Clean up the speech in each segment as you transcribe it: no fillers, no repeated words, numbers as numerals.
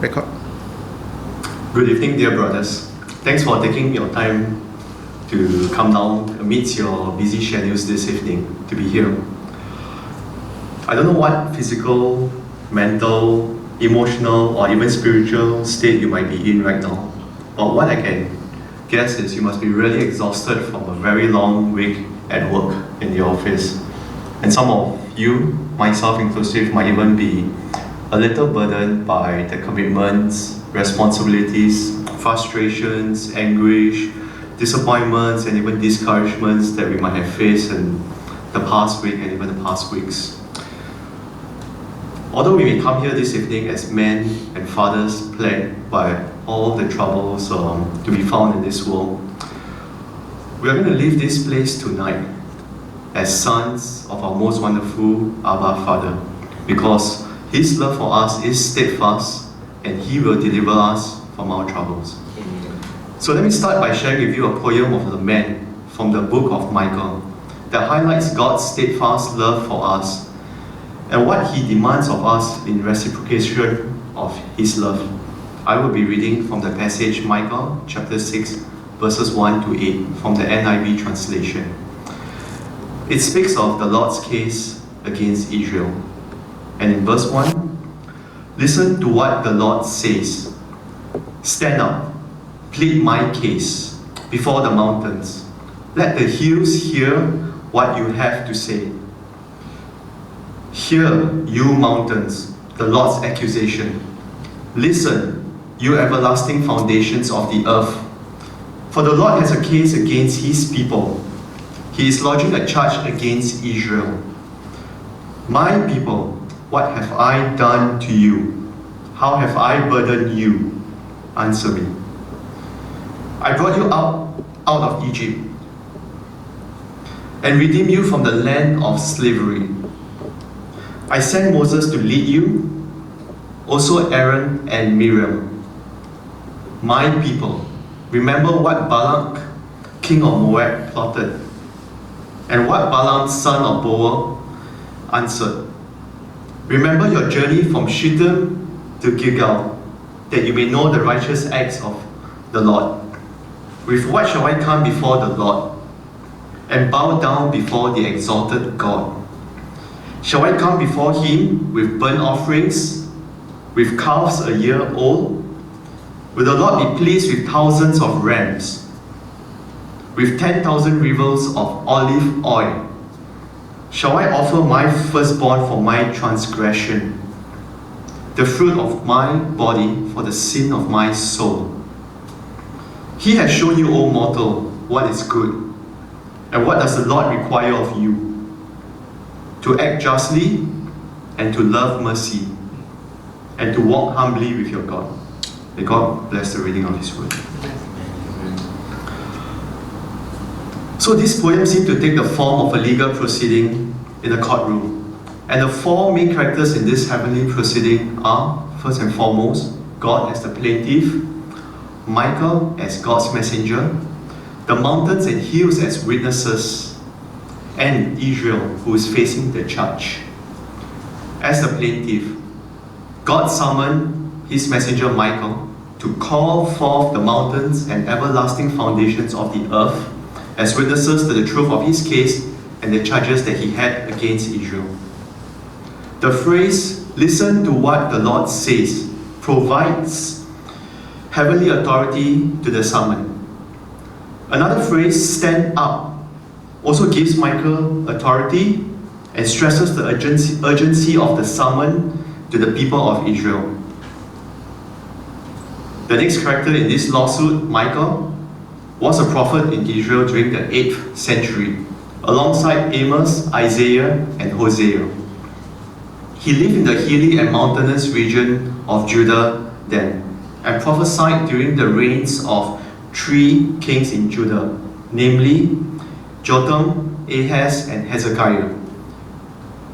Record. Good evening, dear brothers. Thanks for taking your time to come down amidst your busy schedules this evening to be here. I don't know what physical, mental, emotional, or even spiritual state you might be in right now, but what I can guess is you must be really exhausted from a very long week at work in the office. And some of you, myself inclusive, might even be a little burdened by the commitments, responsibilities, frustrations, anguish, disappointments, and even discouragements that we might have faced in the past week and even the past weeks. Although we may come here this evening as men and fathers plagued by all the troubles to be found in this world, we are going to leave this place tonight as sons of our most wonderful Abba Father, because His love for us is steadfast and He will deliver us from our troubles. So let me start by sharing with you a poem of lament from the book of Micah that highlights God's steadfast love for us and what He demands of us in reciprocation of His love. I will be reading from the passage Micah chapter 6 verses 1 to 8 from the NIV translation. It speaks of the Lord's case against Israel. And in verse 1, listen to what the Lord says. Stand up, plead my case before the mountains. Let the hills hear what you have to say. Hear, you mountains, the Lord's accusation. Listen, you everlasting foundations of the earth. For the Lord has a case against His people. He is lodging a charge against Israel. My people, what have I done to you? How have I burdened you? Answer me. I brought you out of Egypt and redeemed you from the land of slavery. I sent Moses to lead you, also Aaron and Miriam. My people, remember what Balak, king of Moab, plotted, and what Balaam, son of Beor, answered. Remember your journey from Shittim to Gilgal, that you may know the righteous acts of the Lord. With what shall I come before the Lord, and bow down before the exalted God? Shall I come before Him with burnt offerings, with calves a year old? Will the Lord be pleased with thousands of rams, with 10,000 rivers of olive oil? Shall I offer my firstborn for my transgression, the fruit of my body for the sin of my soul? He has shown you, O mortal, what is good. And what does the Lord require of you? To act justly, and to love mercy, and to walk humbly with your God. May God bless the reading of His word. So this poem seems to take the form of a legal proceeding in a courtroom. And the four main characters in this heavenly proceeding are, first and foremost, God as the plaintiff, Michael as God's messenger, the mountains and hills as witnesses, and Israel, who is facing the judge. As the plaintiff, God summoned His messenger Michael to call forth the mountains and everlasting foundations of the earth as witnesses to the truth of His case and the charges that He had against Israel. The phrase, listen to what the Lord says, provides heavenly authority to the summon. Another phrase, stand up, also gives Michael authority and stresses the urgency of the summon to the people of Israel. The next character in this lawsuit, Michael, was a prophet in Israel during the 8th century, alongside Amos, Isaiah, and Hosea. He lived in the hilly and mountainous region of Judah then, and prophesied during the reigns of 3 kings in Judah, namely Jotham, Ahaz, and Hezekiah.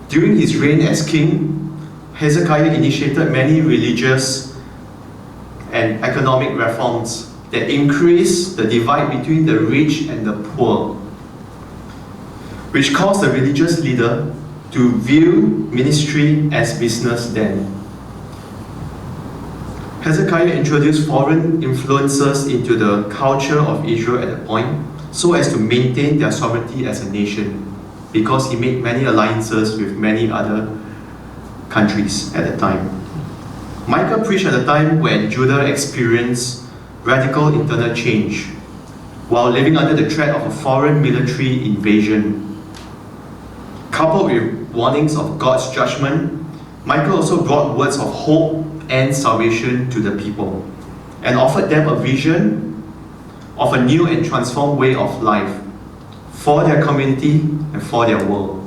During his reign as king, Hezekiah initiated many religious and economic reforms that increased the divide between the rich and the poor, which caused the religious leader to view ministry as business then. Hezekiah introduced foreign influences into the culture of Israel at that point so as to maintain their sovereignty as a nation, because he made many alliances with many other countries at the time. Micah preached at a time when Judah experienced radical internal change while living under the threat of a foreign military invasion. Coupled with warnings of God's judgment, Micah also brought words of hope and salvation to the people and offered them a vision of a new and transformed way of life for their community and for their world.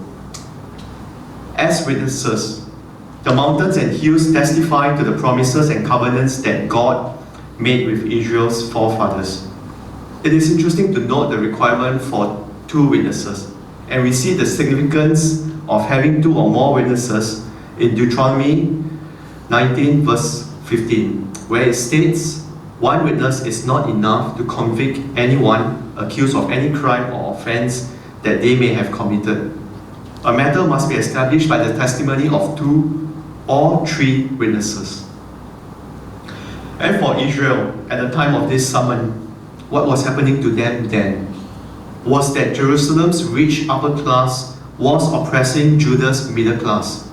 As witnesses, the mountains and hills testify to the promises and covenants that God made with Israel's forefathers. It is interesting to note the requirement for 2 witnesses, and we see the significance of having 2 or more witnesses in Deuteronomy 19 verse 15, where it states, "One witness is not enough to convict anyone accused of any crime or offense that they may have committed. A matter must be established by the testimony of 2 or 3 witnesses." And for Israel, at the time of this sermon, what was happening to them then was that Jerusalem's rich upper class was oppressing Judah's middle class.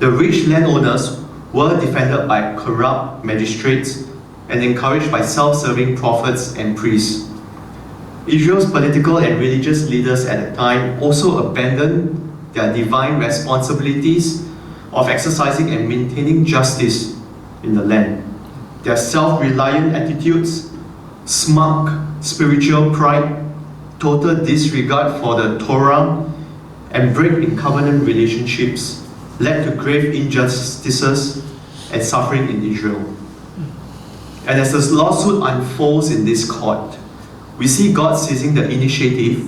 The rich landowners were defended by corrupt magistrates and encouraged by self-serving prophets and priests. Israel's political and religious leaders at the time also abandoned their divine responsibilities of exercising and maintaining justice in the land. Their self-reliant attitudes, smug spiritual pride, total disregard for the Torah, and break in covenant relationships led to grave injustices and suffering in Israel. And as this lawsuit unfolds in this court, we see God seizing the initiative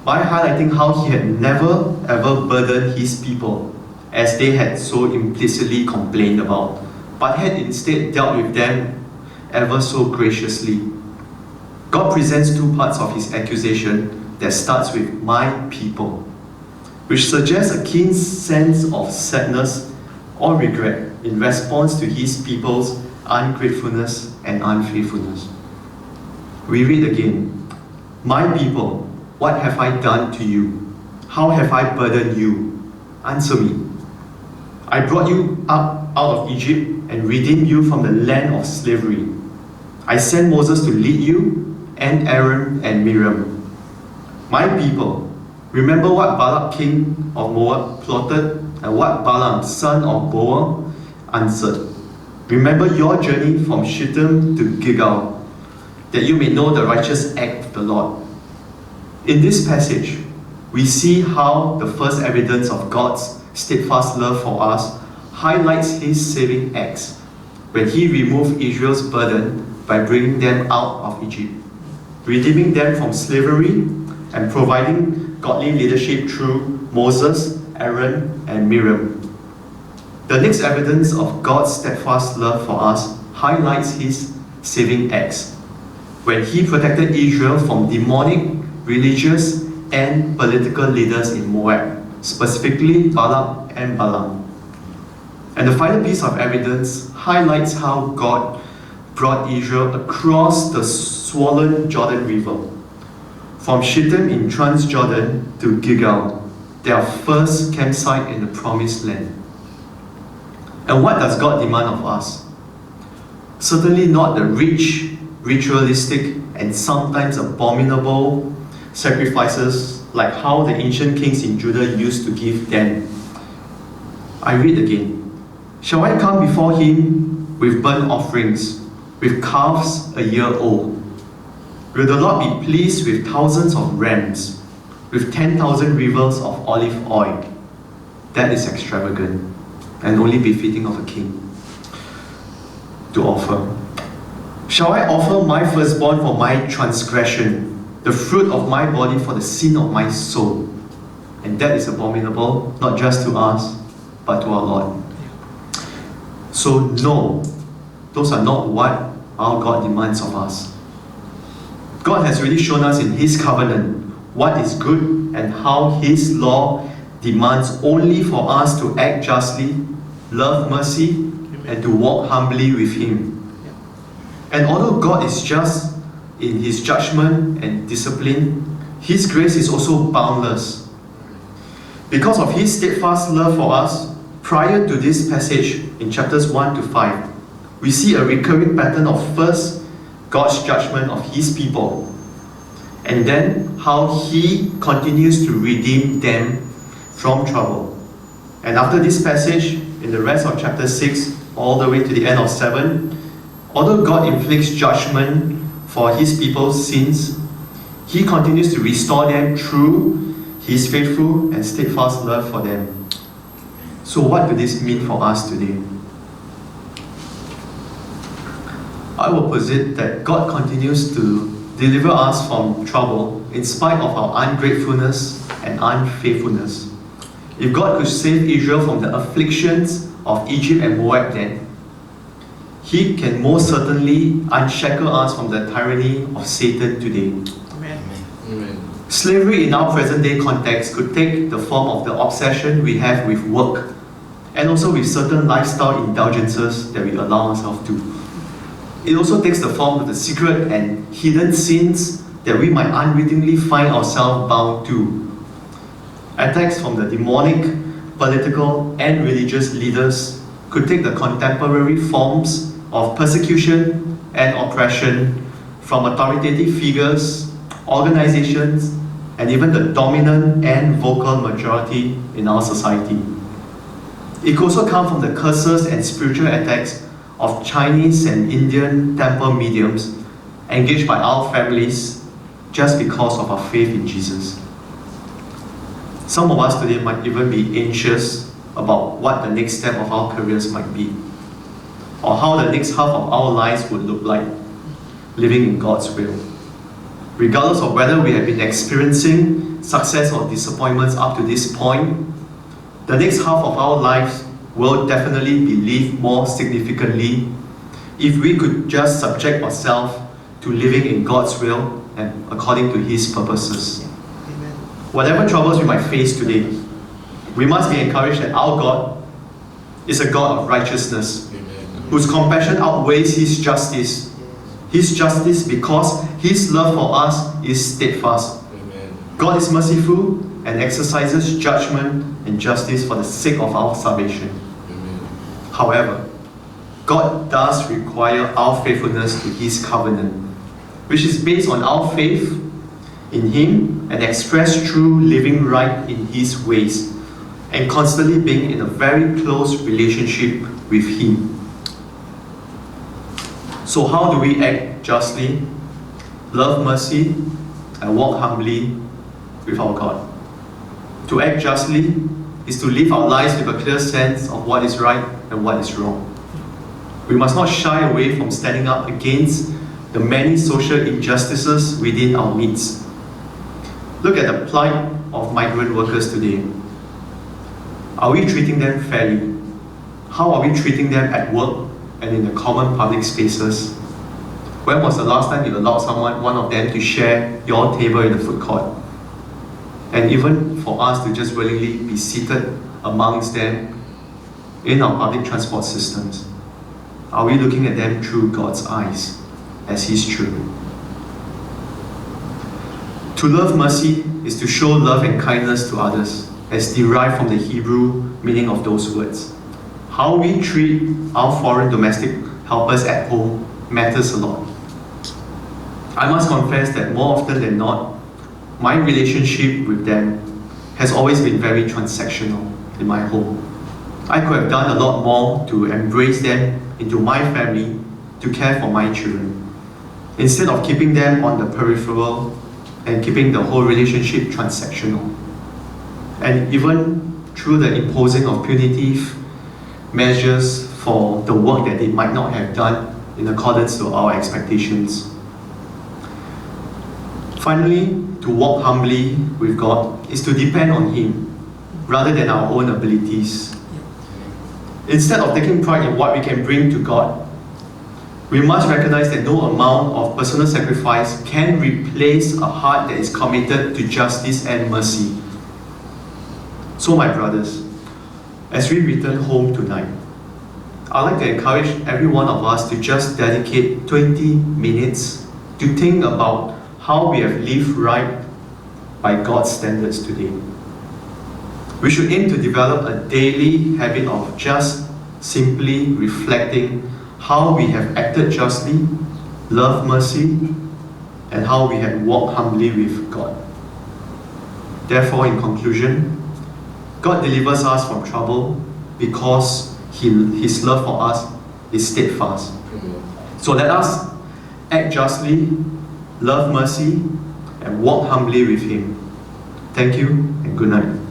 by highlighting how he had never ever burdened his people as they had so implicitly complained about, but had instead dealt with them ever so graciously. God presents 2 parts of his accusation that starts with "my people," which suggests a keen sense of sadness or regret in response to his people's ungratefulness and unfaithfulness. We read again, "My people, what have I done to you? How have I burdened you? Answer me. I brought you up out of Egypt and redeemed you from the land of slavery. I sent Moses to lead you, and Aaron and Miriam. My people, remember what Balak king of Moab plotted and what Balaam son of Beor answered. Remember your journey from Shittim to Gilgal, that you may know the righteous act of the Lord." In this passage, we see how the first evidence of God's steadfast love for us highlights his saving acts when he removed Israel's burden by bringing them out of Egypt, redeeming them from slavery, and providing godly leadership through Moses, Aaron, and Miriam. The next evidence of God's steadfast love for us highlights his saving acts when he protected Israel from demonic, religious, and political leaders in Moab, specifically Balak and Balaam. And the final piece of evidence highlights how God brought Israel across the swollen Jordan River, from Shittim in Transjordan to Gilgal, their first campsite in the Promised Land. And what does God demand of us? Certainly not the rich, ritualistic, and sometimes abominable sacrifices like how the ancient kings in Judah used to give them. I read again. "Shall I come before him with burnt offerings, with calves a year old? Will the Lord be pleased with thousands of rams, with 10,000 rivers of olive oil?" That is extravagant and only befitting of a king to offer. "Shall I offer my firstborn for my transgression, the fruit of my body for the sin of my soul?" And that is abominable, not just to us, but to our Lord. So no, those are not what our God demands of us. God has really shown us in his covenant what is good and how his law demands only for us to act justly, love mercy, and to walk humbly with Him. And although God is just in His judgment and discipline, His grace is also boundless. Because of His steadfast love for us, prior to this passage in chapters 1 to 5, we see a recurring pattern of first God's judgment of His people, and then how He continues to redeem them from trouble. And after this passage, in the rest of chapter 6, all the way to the end of 7, although God inflicts judgment for His people's sins, He continues to restore them through His faithful and steadfast love for them. So what does this mean for us today? I will posit that God continues to deliver us from trouble in spite of our ungratefulness and unfaithfulness. If God could save Israel from the afflictions of Egypt and Moab then, He can most certainly unshackle us from the tyranny of Satan today. Amen. Amen. Slavery in our present day context could take the form of the obsession we have with work, and also with certain lifestyle indulgences that we allow ourselves to. It also takes the form of the secret and hidden sins that we might unwittingly find ourselves bound to. Attacks from the demonic, political, and religious leaders could take the contemporary forms of persecution and oppression from authoritative figures, organizations, and even the dominant and vocal majority in our society. It could also come from the curses and spiritual attacks of Chinese and Indian temple mediums engaged by our families just because of our faith in Jesus. Some of us today might even be anxious about what the next step of our careers might be, or how the next half of our lives would look like, living in God's will. Regardless of whether we have been experiencing success or disappointments up to this point, the next half of our lives will definitely be lived more significantly if we could just subject ourselves to living in God's will and according to His purposes. Amen. Whatever troubles we might face today, we must be encouraged that our God is a God of righteousness, whose compassion outweighs His justice. His justice because His love for us is steadfast. Amen. God is merciful and exercises judgment and justice for the sake of our salvation. Amen. However, God does require our faithfulness to His covenant, which is based on our faith in Him and expressed through living right in His ways and constantly being in a very close relationship with Him. So how do we act justly, love mercy, and walk humbly with our God? To act justly is to live our lives with a clear sense of what is right and what is wrong. We must not shy away from standing up against the many social injustices within our midst. Look at the plight of migrant workers today. Are we treating them fairly? How are we treating them at work and in the common public spaces? When was the last time you allowed one of them to share your table in the food court? And even for us to just willingly be seated amongst them in our public transport systems. Are we looking at them through God's eyes as His children? To love mercy is to show love and kindness to others, as derived from the Hebrew meaning of those words. How we treat our foreign domestic helpers at home matters a lot. I must confess that more often than not, my relationship with them has always been very transactional in my home. I could have done a lot more to embrace them into my family, to care for my children, instead of keeping them on the peripheral and keeping the whole relationship transactional. And even through the imposing of punitive measures for the work that they might not have done in accordance to our expectations. Finally, to walk humbly with God is to depend on Him rather than our own abilities. Instead of taking pride in what we can bring to God, we must recognize that no amount of personal sacrifice can replace a heart that is committed to justice and mercy. So my brothers, as we return home tonight, I'd like to encourage every one of us to just dedicate 20 minutes to think about how we have lived right by God's standards today. We should aim to develop a daily habit of just simply reflecting how we have acted justly, loved mercy, and how we have walked humbly with God. Therefore, in conclusion, God delivers us from trouble because His love for us is steadfast. So let us act justly, love mercy, and walk humbly with Him. Thank you and good night.